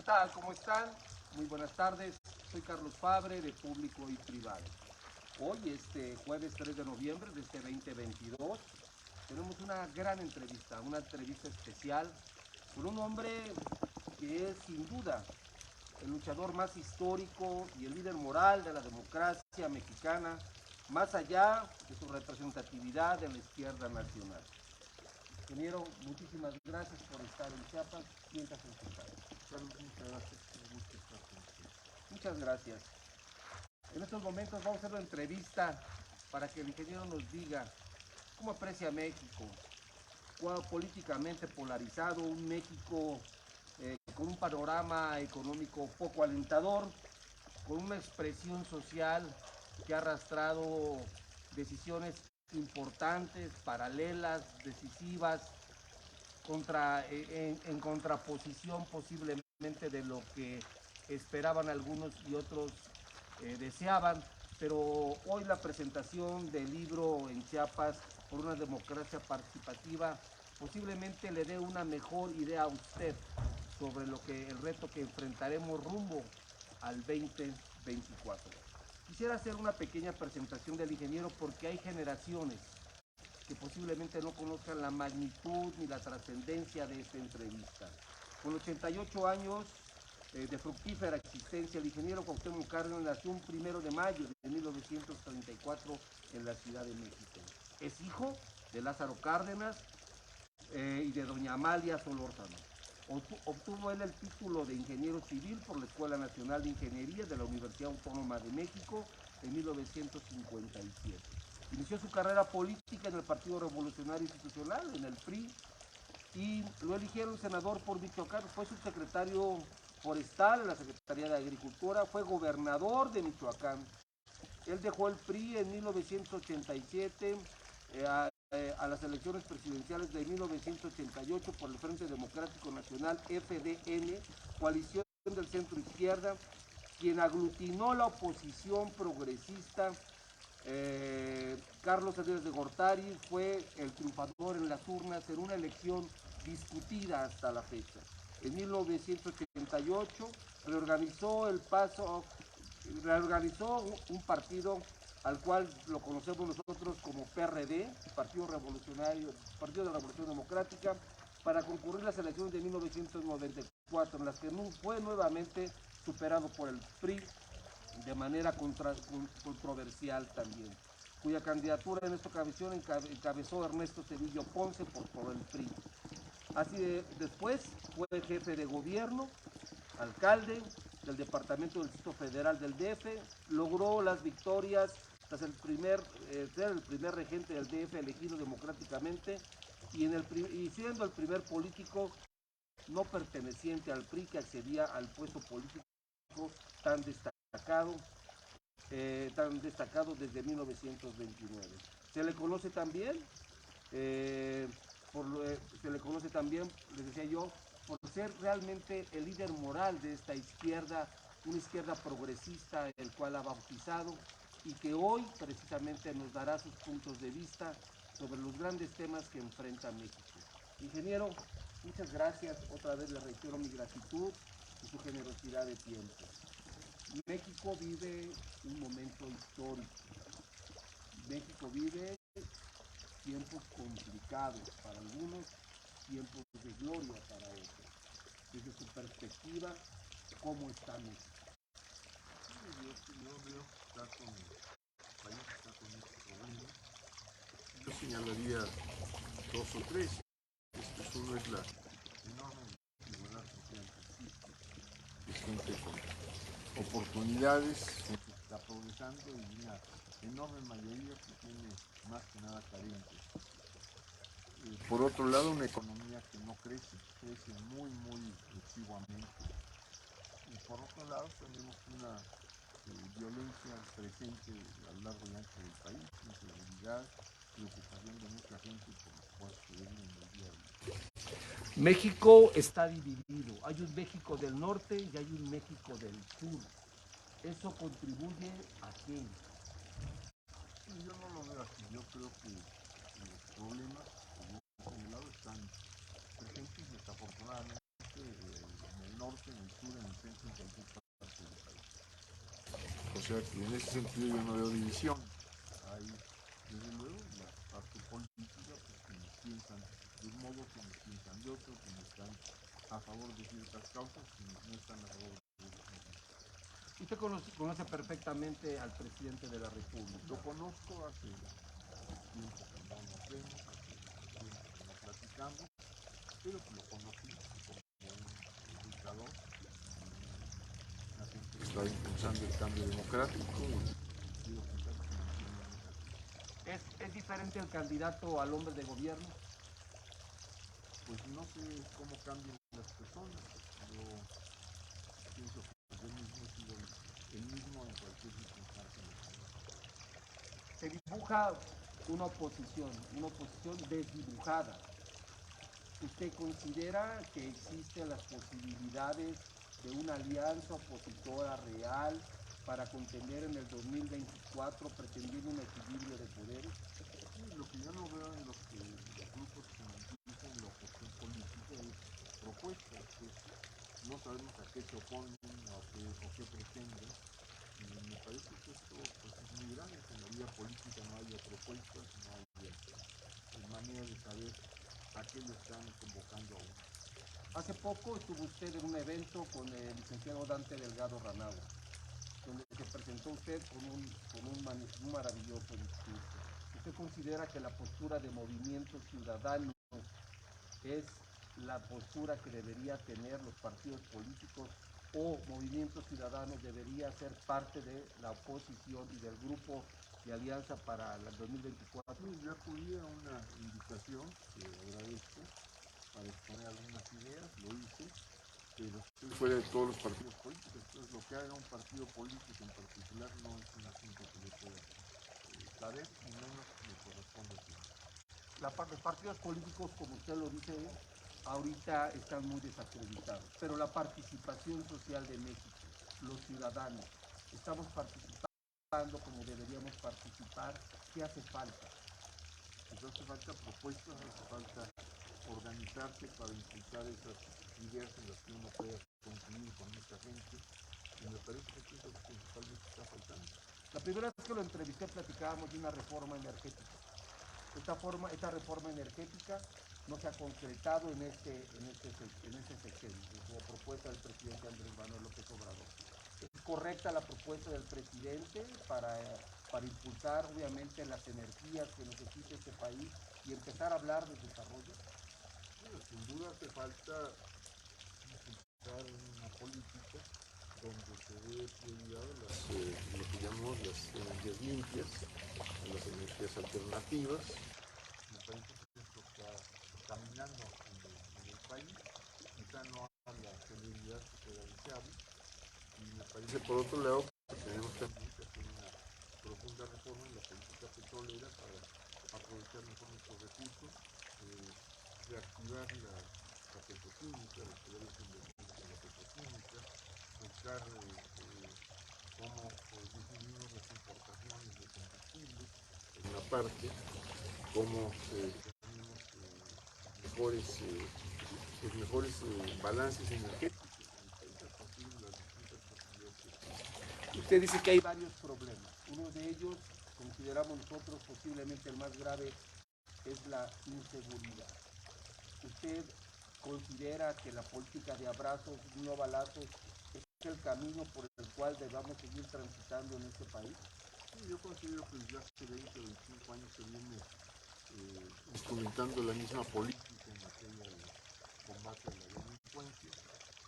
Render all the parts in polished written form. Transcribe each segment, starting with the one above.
¿Qué tal? ¿Cómo están? Muy buenas tardes. Soy Carlos Fabre de Público y Privado. Hoy, jueves 3 de noviembre de este 2022, tenemos una entrevista especial con un hombre que es sin duda el luchador más histórico y el líder moral de la democracia mexicana, más allá de su representatividad en la izquierda nacional. Ingeniero, muchísimas gracias por estar en Chiapas. Siéntase en su casa. Carlos, muchas gracias. Un gusto estar con usted. Muchas gracias. En estos momentos vamos a hacer una entrevista para que el ingeniero nos diga cómo aprecia México, cuál políticamente polarizado, un México con un panorama económico poco alentador, con una expresión social que ha arrastrado decisiones importantes, paralelas, decisivas, en contraposición posiblemente de lo que esperaban algunos y otros deseaban, pero hoy la presentación del libro En Chiapas por una democracia participativa posiblemente le dé una mejor idea a usted sobre el reto que enfrentaremos rumbo al 2024. Quisiera hacer una pequeña presentación del ingeniero porque hay generaciones que posiblemente no conozcan la magnitud ni la trascendencia de esta entrevista. Con 88 años de fructífera existencia, el ingeniero Cuauhtémoc Cárdenas nació un 1 de mayo de 1934 en la Ciudad de México. Es hijo de Lázaro Cárdenas y de doña Amalia Solórzano. Obtuvo él el título de ingeniero civil por la Escuela Nacional de Ingeniería de la Universidad Autónoma de México en 1957. Inició su carrera política en el Partido Revolucionario Institucional, en el PRI, y lo eligieron senador por Michoacán. Fue subsecretario forestal en la Secretaría de Agricultura, fue gobernador de Michoacán. Él dejó el PRI en 1987 a las elecciones presidenciales de 1988 por el Frente Democrático Nacional, FDN, coalición del centro izquierda, quien aglutinó la oposición progresista. Carlos Salinas de Gortari fue el triunfador en las urnas en una elección discutida hasta la fecha. En 1988 reorganizó un partido al cual lo conocemos nosotros como PRD, Partido Revolucionario, Partido de la Revolución Democrática, para concurrir las elecciones de 1994, en las que fue nuevamente superado por el PRI de manera controversial también, cuya candidatura en esta ocasión encabezó Ernesto Cedillo Ponce por el PRI. Después fue jefe de gobierno, alcalde del Departamento del Distrito Federal del DF, logró las victorias tras ser el primer regente del DF elegido democráticamente y siendo el primer político no perteneciente al PRI que accedía al puesto político tan destacado desde 1929. Se le conoce también, les decía yo, por ser realmente el líder moral de esta izquierda, una izquierda progresista, el cual ha bautizado y que hoy precisamente nos dará sus puntos de vista sobre los grandes temas que enfrenta México. Ingeniero, muchas gracias. Otra vez le reitero mi gratitud y su generosidad de tiempo. México vive un momento histórico. México vive tiempos complicados para algunos, tiempos de gloria para otros. Desde su perspectiva, ¿cómo está México? Yo veo que está con el país está con este problema. Yo señalaría dos o tres. Uno es la enorme desigualdad social que existe. Es gente con oportunidades, gente que está progresando y una enorme mayoría que tiene más que nada carencias. Por otro lado, una economía que no crece muy, muy exiguamente. Y por otro lado, tenemos una violencia presente a lo largo y ancho del país, inseguridad, preocupación de mucha gente por las cosas que viven en el día a día. México está dividido. Hay un México del norte y hay un México del sur. ¿Eso contribuye a qué? Yo no lo veo así. Yo creo que los problemas, como he señalado, están presentes desafortunadamente en el norte norte, en el sur, en el centro, en cualquier parte del país. O sea que en ese sentido yo no veo división. Hay, desde luego, la parte política, pues quienes piensan de un modo, quienes piensan de otro, quienes están a favor de ciertas causas, quienes no están a favor de otras. Usted conoce perfectamente al presidente de la República. Lo conozco hace tiempo que no nos vemos, hace tiempo que no platicamos, pero lo conocí como un dictador, una gente que estaba impulsando el cambio democrático y quiero pensar que mantiene esa. ¿Es diferente el candidato al hombre de gobierno? Pues no sé cómo cambian las personas. Yo pienso que yo mismo he sido el mismo en cualquier circunstancia. Se dibuja una oposición desdibujada. ¿Usted considera que existen las posibilidades de una alianza opositora real para contender en el 2024 pretendiendo un equilibrio de poderes? Sí, lo que yo no veo en los grupos que dicen la oposición política es propuestas, pues no sabemos a qué se oponen o qué pretenden. Y me parece que esto pues, es muy grave, que en la vida política no haya propuestas, no haya manera de saber a qué lo están convocando a uno. Hace poco estuvo usted en un evento con el licenciado Dante Delgado Ranagua, donde se presentó usted con un maravilloso discurso. ¿Usted considera que la postura de Movimiento Ciudadano es la postura que debería tener los partidos políticos o Movimiento Ciudadano debería ser parte de la oposición y del grupo de alianza para el 2024? Sí, yo acudí a una invitación que agradezco para exponer algunas ideas, lo hice, pero estoy fuera de todos los partidos políticos, entonces lo que haga un partido político en particular no es un asunto que yo pueda saber, ni menos me corresponde a mí. Los partidos políticos, como usted lo dice, ahorita están muy desacreditados, pero la participación social de México, los ciudadanos, estamos participando como deberíamos participar. ¿Qué hace falta? Pues hace falta propuestas, hace falta organizarse para impulsar esas ideas en las que uno pueda coincidir con mucha gente, y me parece que eso es lo que principalmente está faltando. La primera vez que lo entrevisté platicábamos de una reforma energética. Esta reforma energética no se ha concretado en ese sexenio, como propuesta del presidente Andrés Manuel López Obrador. ¿Es correcta la propuesta del presidente para impulsar obviamente las energías que necesita este país y empezar a hablar de desarrollo? Bueno, sin duda hace falta impulsar una política donde se dé prioridad a lo que llamamos las energías limpias, a las energías alternativas. Me parece que esto está caminando en el país, quizá no a la celeridad que sea deseable, y me parece por otro lado que tenemos también que hacer una profunda reforma en la política petrolera para aprovechar mejor nuestros recursos, reactivar la petroquímica, reactivar las inversiones en la petroquímica, buscar cómo disminuir las importaciones de combustibles, en una parte, cómo tenemos mejores balances energéticos en el país a partir de las distintas posibilidades que existen. Usted dice que hay varios problemas. Uno de ellos, consideramos nosotros posiblemente el más grave, es la inseguridad. ¿Usted considera que la política de abrazos y no balazos es el camino por el cual debamos seguir transitando en este país? Sí, yo considero que desde hace 20 o 25 años se viene instrumentando la misma política en materia de combate a la delincuencia.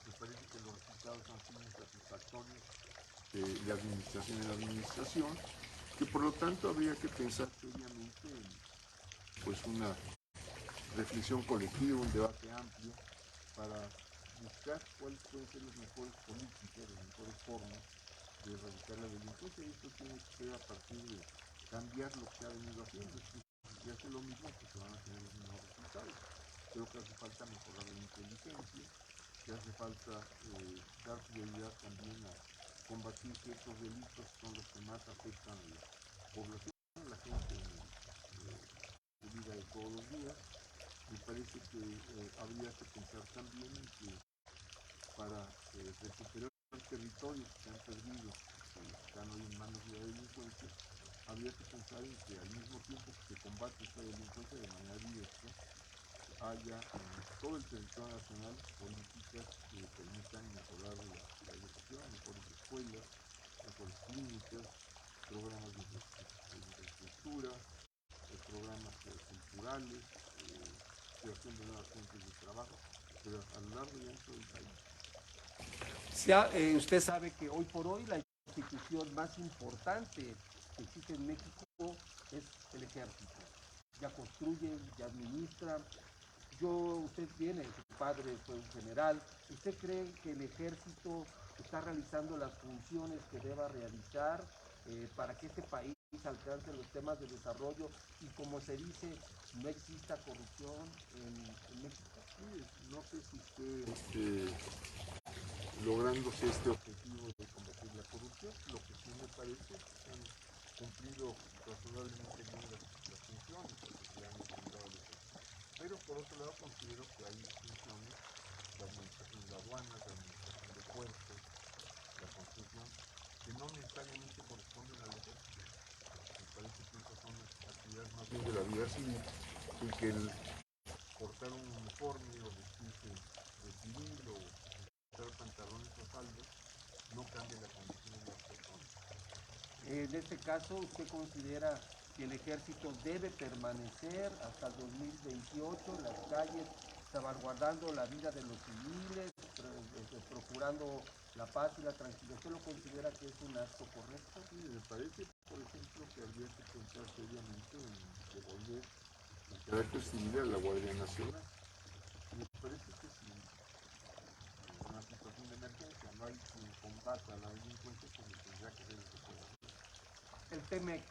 Me parece que los resultados han sido insatisfactorios de administración en administración, que por lo tanto habría que pensar seriamente en pues una reflexión colectiva, un debate amplio para buscar cuáles pueden ser las mejores políticas, las mejores formas de erradicar la delincuencia, y esto tiene que ser a partir de cambiar lo que se ha venido haciendo. Si se hace lo mismo, pues se van a tener los mismos resultados. Creo que hace falta mejorar la inteligencia, que hace falta dar prioridad también a combatir ciertos delitos que son los que más afectan a la población, a la gente en su vida de todos los días. Me parece que habría que pensar también en que para recuperar territorios que se han perdido, que están hoy en manos de la delincuencia. Habría que pensar en que al mismo tiempo que se combate esta delincuencia de manera directa, haya en todo el territorio nacional políticas que permitan mejorar la educación, mejores escuelas, mejores clínicas, programas de infraestructura, programas culturales, creación de nuevas fuentes de trabajo, pero a lo largo y ancho del país. Usted sabe que hoy por hoy la institución más importante que existe en México es el ejército. Ya construye, ya administra. Usted viene, su padre fue un general. ¿Usted cree que el ejército está realizando las funciones que deba realizar para que este país alcance los temas de desarrollo y, como se dice, no exista corrupción en México? Sí, no sé si esté lográndose este objetivo de combatir la corrupción. Lo que sí me parece es que han cumplido razonablemente bien las funciones que se le han encomendado al ejército. Pero por otro lado considero que hay funciones, la administración de aduanas, la administración de puertos, la construcción, que no necesariamente corresponden al ejército. Me parece que esas son las actividades más bien de la vida civil y que el portar un uniforme o vestirse de civil o usar pantalones o faldas no cambia la condición de las personas. En este caso, ¿usted considera que el ejército debe permanecer hasta el 2028 en las calles, salvaguardando la vida de los civiles, procurando la paz y la tranquilidad? ¿Usted lo considera que es un acto correcto? Sí, me parece, por ejemplo, que habría que pensar seriamente en devolver el carácter civil a la Guardia Nacional. Me parece que si en una situación de emergencia no hay quien combata a la delincuencia, pues lo tendrá que hacer el sector. El TEMEC.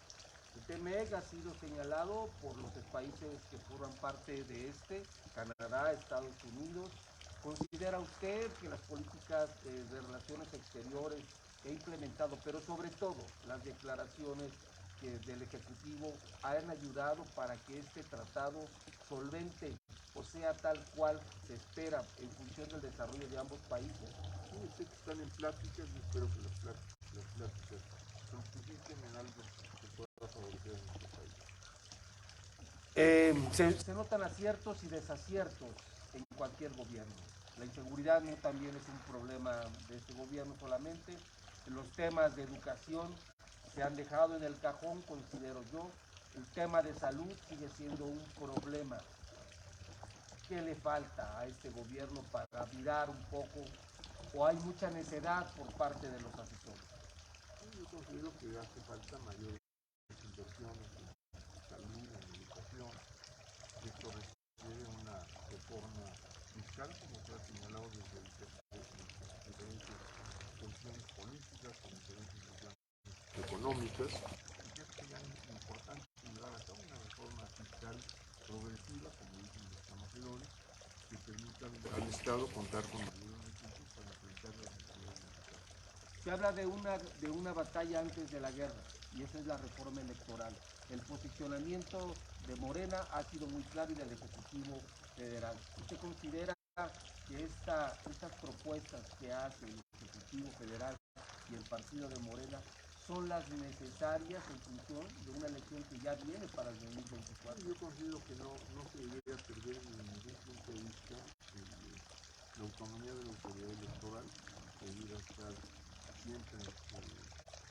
El TEMEC ha sido señalado por los países que forman parte de Canadá, Estados Unidos. ¿Considera usted que las políticas de relaciones exteriores que ha implementado, pero sobre todo las declaraciones del Ejecutivo, han ayudado para que este tratado solvente o sea tal cual se espera en función del desarrollo de ambos países? Sí, sé que están en pláticas y espero que las pláticas fructifiquen en algo que pueda favorecer a nuestro país. Se notan aciertos y desaciertos en cualquier gobierno. La inseguridad no también es un problema de este gobierno solamente. Los temas de educación se han dejado en el cajón, considero yo. El tema de salud sigue siendo un problema. ¿Qué le falta a este gobierno para virar un poco? ¿O hay mucha necedad por parte de los asesores? Yo considero que hace falta mayores inversiones en salud, en educación. Esto requiere una reforma fiscal, como se ha señalado desde diferentes posiciones políticas, con diferentes visiones económicas. Y que sería importante llevar a cabo una reforma fiscal progresiva, como dicen los conocedores, que permita al Estado contar con mayores recursos para enfrentar las necesidades necesarias. Se habla de una batalla antes de la guerra, y esa es la reforma electoral. El posicionamiento de Morena ha sido muy claro y del Ejecutivo Federal. ¿Usted considera que estas propuestas que hace el Ejecutivo Federal y el partido de Morena son las necesarias en función de una elección que ya viene para el 2024? Yo considero que no se debería perder desde ningún punto de vista la autonomía de la autoridad electoral, que debiera estar siempre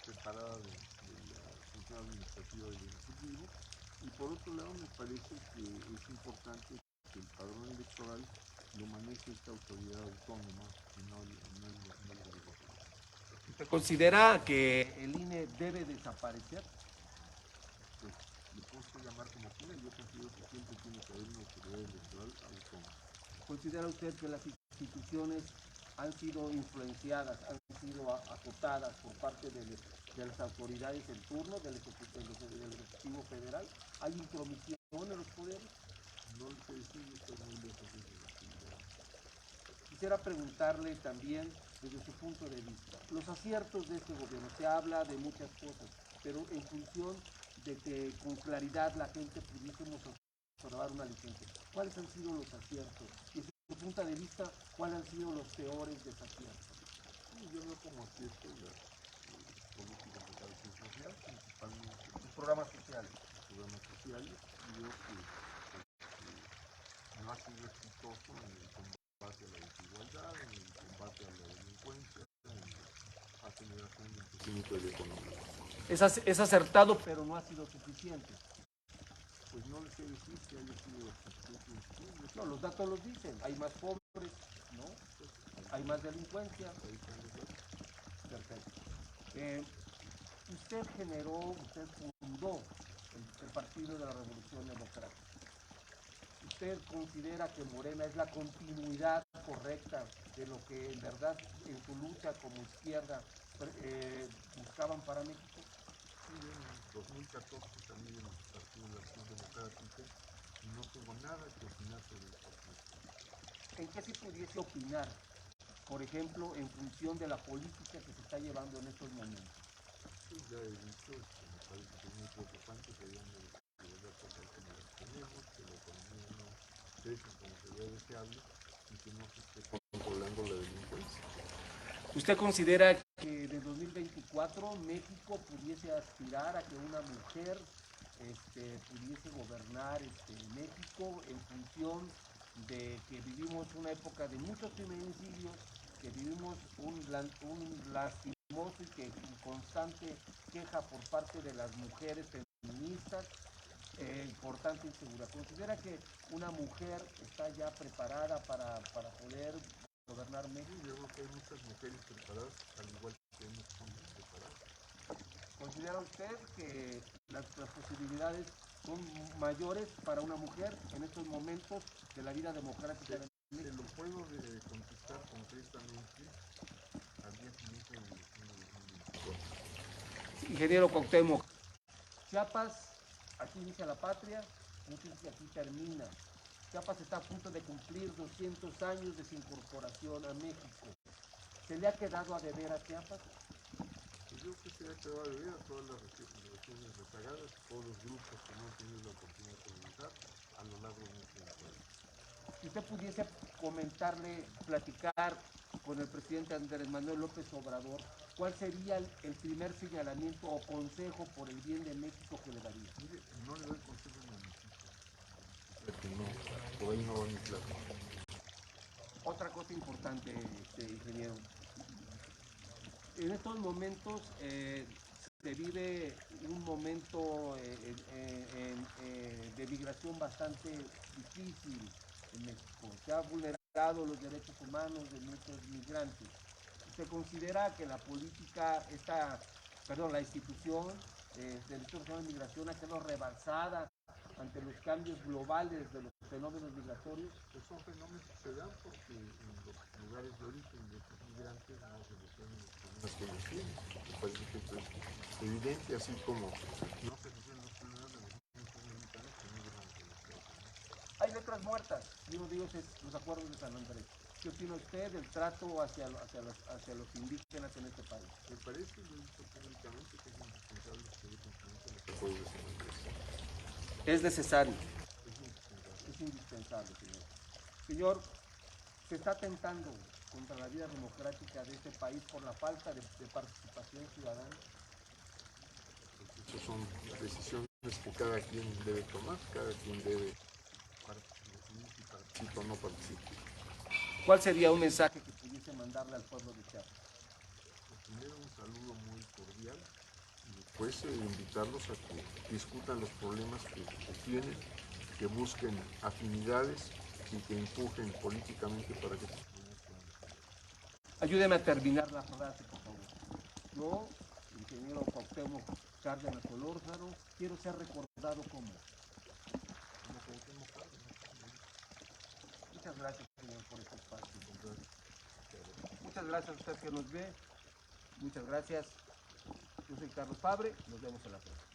separada de la función administrativa del Ejecutivo. Y por otro lado, me parece que es importante que el padrón electoral lo maneje esta autoridad autónoma y no el gobierno. ¿Usted considera que el INE debe desaparecer? Pues le puedo llamar como quiera, yo considero que siempre tiene que haber una autoridad electoral autónoma. ¿Considera usted que las instituciones han sido influenciadas, han sido acotadas por parte de las autoridades en turno del Ejecutivo Federal? ¿Hay intromisión en los poderes? No lo sé decir, estoy muy lejos de esa actividad. Quisiera preguntarle también desde su punto de vista, los aciertos de este gobierno. Se habla de muchas cosas, pero en función de que con claridad la gente pudiésemos observar una licencia. ¿Cuáles han sido los aciertos? Y su punto de vista, ¿cuáles han sido los peores desafíos? Yo veo como acierto las políticas de carácter social, principalmente Los programas sociales. los programas sociales, y veo que no ha sido exitoso en el combate a la desigualdad, en el combate a la delincuencia, en la generación de crecimiento de la economía. Es acertado, pero no ha sido suficiente. Pues no les sé decir que haya sido suficiente. No, los datos los dicen. Hay más pobres, ¿no? Hay más delincuencia. Ahí están los datos. Perfecto. Usted fundó el Partido de la Revolución Democrática. ¿Usted considera que Morena es la continuidad correcta de lo que en verdad en su lucha como izquierda buscaban para México? Sí, en 2014 salí del Partido de la Acción Democrática y no tengo nada que opinar sobre el partido. ¿En qué se pudiese opinar, por ejemplo, en función de la política que se está llevando en estos momentos? Pues ya he dicho, me parece que es muy preocupante que haya una desigualdad total como la que tenemos, que la economía no crece como sería deseable y que no se esté controlando la delincuencia. ¿Usted considera que en el 2024 México pudiese aspirar a que una mujer pudiese gobernar México en función de que vivimos una época de muchos feminicidios, que vivimos un lastimoso y que constante queja por parte de las mujeres feministas, importante inseguridad? ¿Considera que una mujer está ya preparada para poder gobernar México? Yo creo que hay muchas mujeres preparadas, al igual que hay muchos hombres preparados. ¿Considera usted que las posibilidades son mayores para una mujer en estos momentos de la vida democrática de Se México? lo puedo contestar concretamente al día siguiente de la elección de 2024. Ingeniero Cuauhtémoc, Chiapas, aquí inicia la patria, muchos dicen que aquí termina. Chiapas está a punto de cumplir 200 años de su incorporación a México. ¿Se le ha quedado a deber a Chiapas? Pues yo creo que se ha quedado de ver a todas las regiones rezagadas, todos los grupos que no han tenido la oportunidad de progresar a lo largo de nuestra historia. Si usted pudiese comentarle, platicar con el presidente Andrés Manuel López Obrador, ¿cuál sería el primer señalamiento o consejo por el bien de México que le daría? Mire, no le doy consejos ni a mis hijos, porque no, por ahí no va mi plata. Otra cosa importante, ingeniero. En estos momentos se vive un momento de migración bastante difícil en México. Se han vulnerado los derechos humanos de muchos migrantes. ¿Usted considera que la política, la institución del Instituto Nacional de Migración ha quedado rebasada ante los cambios globales de los fenómenos migratorios? Pues son fenómenos que se dan porque en los lugares de origen de estos migrantes no se resuelven los problemas que ellos tienen. Me parece que esto es evidente, así como no se resuelven los problemas de los mexicanos que migran hacia los Estados Unidos. Hay letras muertas y uno de ellos es los acuerdos de San Andrés. ¿Qué opina usted del trato hacia los indígenas en este país? Me parece, lo he dicho públicamente, que es indispensable que se dé cumplimiento a los acuerdos de San Andrés. Es necesario, Es indispensable. es indispensable, señor. Señor, se está atentando contra la vida democrática de este país por la falta de participación ciudadana. Pues esas son decisiones que cada quien debe tomar, cada quien debe decidir si participa o no participa. ¿Cuál sería un mensaje que pudiese mandarle al pueblo de Chiapas? Pues primero un saludo muy cordial y después invitarlos a que discutan los problemas que tienen, que busquen afinidades y que empujen políticamente para que estos problemas puedan resolverse. Ayúdeme a terminar la frase, por favor. Yo, ingeniero Cuauhtémoc Cárdenas Solórzano, quiero ser recordado como. Como Cuauhtémoc Cárdenas, Muchas gracias, señor, por este espacio. entonces, Muchas gracias a usted que nos ve. Muchas gracias. Yo soy Carlos Fabre. Nos vemos en la próxima.